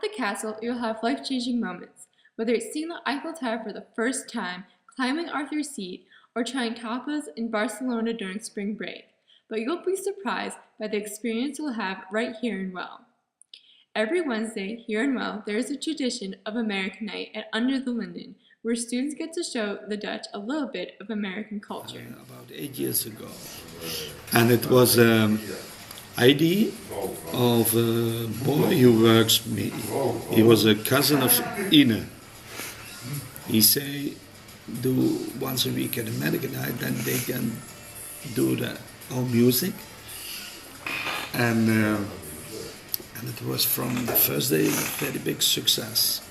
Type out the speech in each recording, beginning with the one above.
At the castle, you'll have life-changing moments, whether it's seeing the Eiffel Tower for the first time, climbing Arthur's Seat, or trying tapas in Barcelona during spring break. But you'll be surprised by the experience you'll have right here in Well. Every Wednesday, here in Well, there is a tradition of American Night at Under the Linden, where students get to show the Dutch a little bit of American culture. About 8 years ago. And it was idea of a boy who works me. He was a cousin of Ine. He say, do once a week at American Night, then they can do the all music. And it was from the first day a very big success.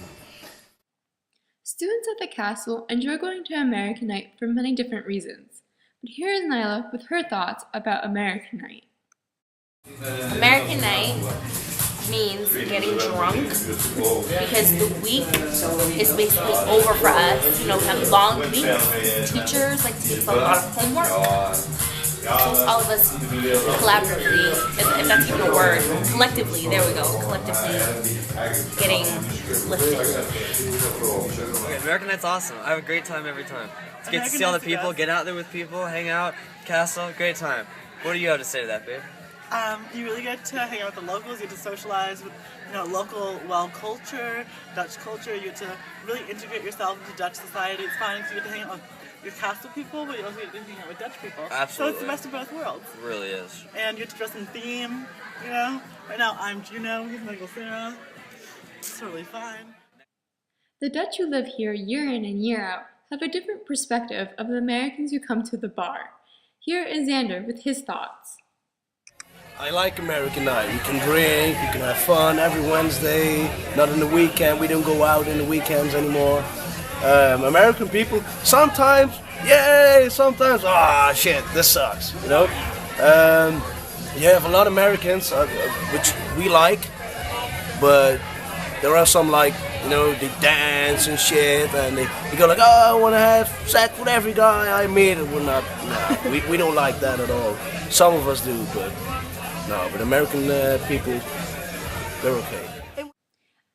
Students at the castle enjoy going to American Night for many different reasons. But here is Nyla with her thoughts about American Night. American Night means getting drunk because the week is basically over for us. You know, we have long weeks. Teachers like to give us a lot of homework. So all of us collaboratively, if that's even a word, collectively, there we go, collectively getting lifted. Okay, American Night's awesome. I have a great time every time. It's good to see all the people, get out there with people, hang out, castle, great time. What do you have to say to that, babe? You really get to hang out with the locals, you get to socialize with local Well culture, Dutch culture, you get to really integrate yourself into Dutch society. It's fun because you get to hang out with your castle people, but you also get to hang out with Dutch people. Absolutely. So it's the best of both worlds. It really is. And you get to dress in theme, Right now I'm Juno, he's Michael Sarah. It's really fun. The Dutch who live here year in and year out have a different perspective of the Americans who come to the bar. Here is Xander with his thoughts. I like American Night. You can drink, you can have fun every Wednesday, not in the weekend. We don't go out in the weekends anymore. American people, sometimes, yay, sometimes, shit, this sucks, You have a lot of Americans, which we like, but there are some they dance and shit, and they go like, I want to have sex with every guy I meet, and we're not, we don't like that at all. Some of us do, but American people, they're okay.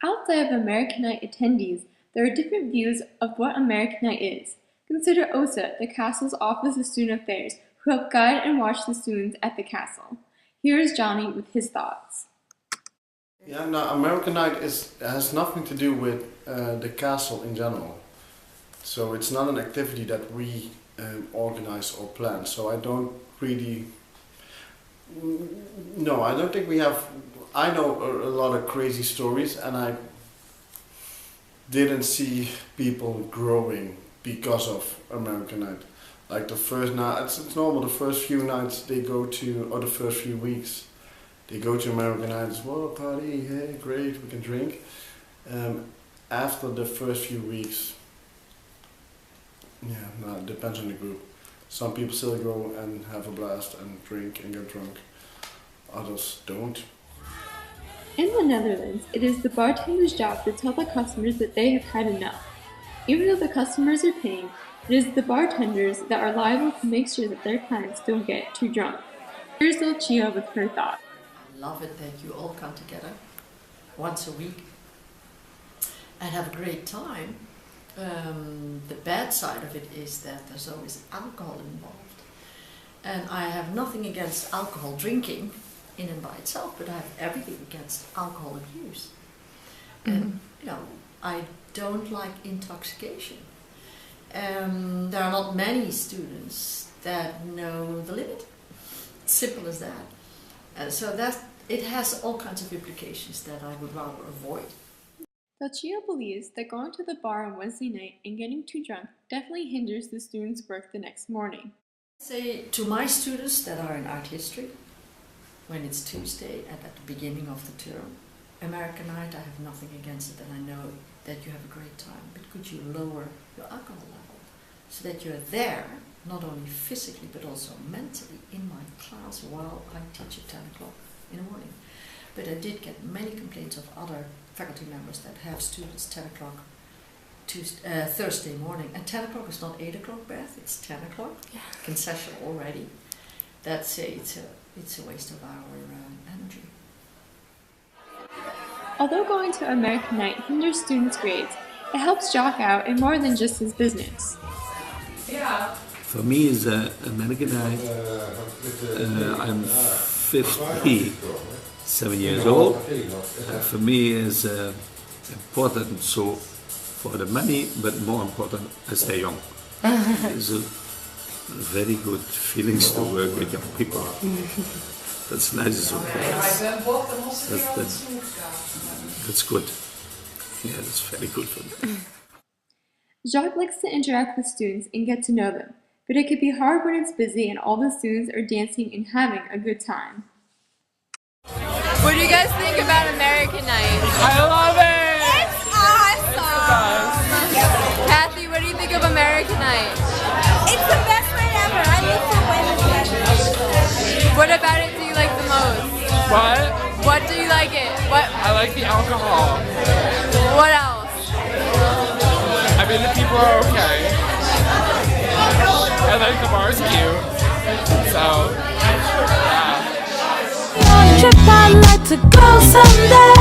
Outside of American Night attendees, there are different views of what American Night is. Consider OSA, the castle's Office of Student Affairs, who help guide and watch the students at the castle. Here is Johnny with his thoughts. Yeah, no, American Night has nothing to do with the castle in general. So it's not an activity that we organize or plan. So I don't really... No, I don't think we have... I know a lot of crazy stories, and I didn't see people growing because of American Night. Like the first night, it's normal, the first few nights they go to, or the first few weeks, they go to American Night, it's, whoa, party, hey, great, we can drink. After the first few weeks, it depends on the group. Some people still go and have a blast and drink and get drunk. Others don't. In the Netherlands, it is the bartender's job to tell the customers that they have had enough. Even though the customers are paying, it is the bartenders that are liable to make sure that their clients don't get too drunk. Here's Lucia with her thoughts. I love it that you all come together once a week and have a great time. The bad side of it is that there's always alcohol involved. And I have nothing against alcohol drinking in and by itself, but I have everything against alcohol abuse. And, I don't like intoxication. There are not many students that know the limit. Simple as that. So it has all kinds of implications that I would rather avoid. Lucia believes that going to the bar on Wednesday night and getting too drunk definitely hinders the students' work the next morning. Say to my students that are in art history, when it's Tuesday at the beginning of the term, American Night, I have nothing against it, and I know that you have a great time, but could you lower your alcohol level so that you're there, not only physically but also mentally, in my class while I teach at 10 o'clock in the morning. But I did get many complaints of other faculty members that have students 10 o'clock Thursday morning, and 10 o'clock is not 8 o'clock, Beth, it's 10 o'clock, concession already. It's a waste of our energy. Although going to American Night hinders students' grades, it helps Jock out in more than just his business. For me, is American Night. I'm 57 years old. For me, is important so for the money, but more important, I stay young. It's a very good feelings to work with young people. That's nice. That's good. Yeah, that's very good for me. Jacques likes to interact with students and get to know them, but it can be hard when it's busy and all the students are dancing and having a good time. What do you guys think about American Night? I love it! It's awesome! Kathy, what do you think of American Night? It's the best night ever. I live for Wednesday. What about it do you like the most? What? What do you like it? What? I like the alcohol. What else? I mean, the people are okay. I like the bar's cute. So, yeah. On a trip I'd like to go someday.